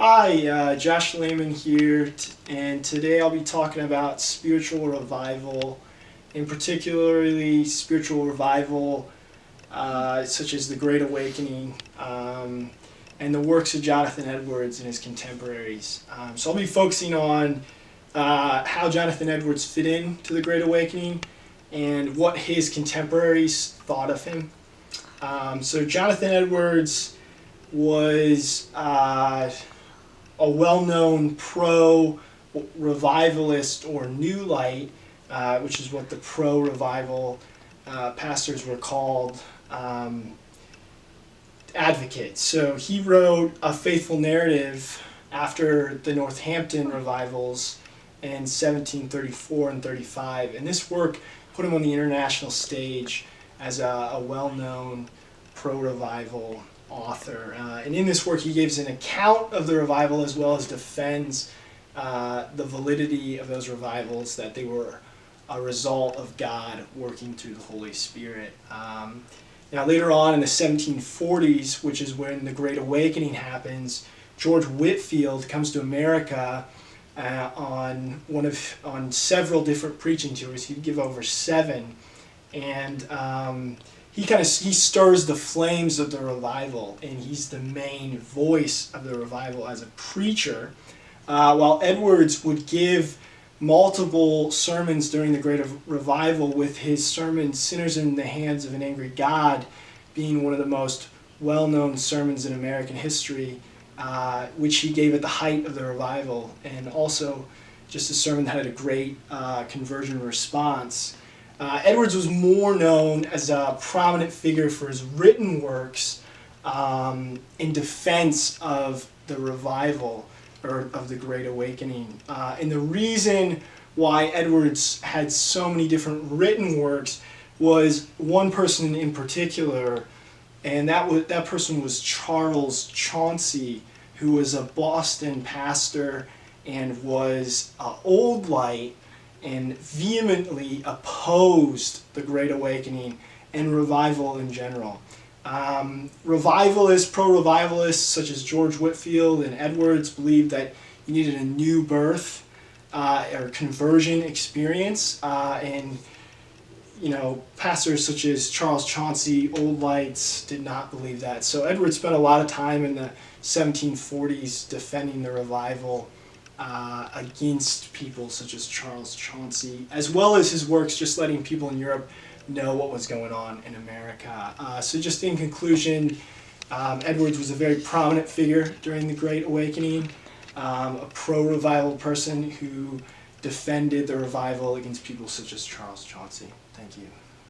Hi, Josh Lehman here, and today I'll be talking about spiritual revival, and particularly spiritual revival such as the Great Awakening and the works of Jonathan Edwards and his contemporaries. So I'll be focusing on how Jonathan Edwards fit into the Great Awakening and what his contemporaries thought of him. So Jonathan Edwards was a well-known pro-revivalist or New Light, which is what the pro-revival pastors were called, advocates. So he wrote a faithful narrative after the Northampton revivals in 1734 and 35, and this work put him on the international stage as a well-known pro-revival author. And in this work he gives an account of the revival as well as defends the validity of those revivals, that they were a result of God working through the Holy Spirit. Now later on in the 1740s, which is when the Great Awakening happens, George Whitefield comes to America on several different preaching tours. He'd give over 7, and he stirs the flames of the revival, and he's the main voice of the revival as a preacher, while Edwards would give multiple sermons during the Great Revival, with his sermon "Sinners in the Hands of an Angry God" being one of the most well-known sermons in American history, which he gave at the height of the revival, and also just a sermon that had a great conversion response. Edwards was more known as a prominent figure for his written works in defense of the revival, or of the Great Awakening. And the reason why Edwards had so many different written works was one person in particular, and that person was Charles Chauncy, who was a Boston pastor and was Old Light, and vehemently opposed the Great Awakening and revival in general. Revivalists, pro-revivalists such as George Whitefield and Edwards believed that you needed a new birth or conversion experience, and pastors such as Charles Chauncy, Old Lights, did not believe that. So Edwards spent a lot of time in the 1740s defending the revival against people such as Charles Chauncy, as well as his works just letting people in Europe know what was going on in America. So just in conclusion, Edwards was a very prominent figure during the Great Awakening, a pro-revival person who defended the revival against people such as Charles Chauncy. Thank you.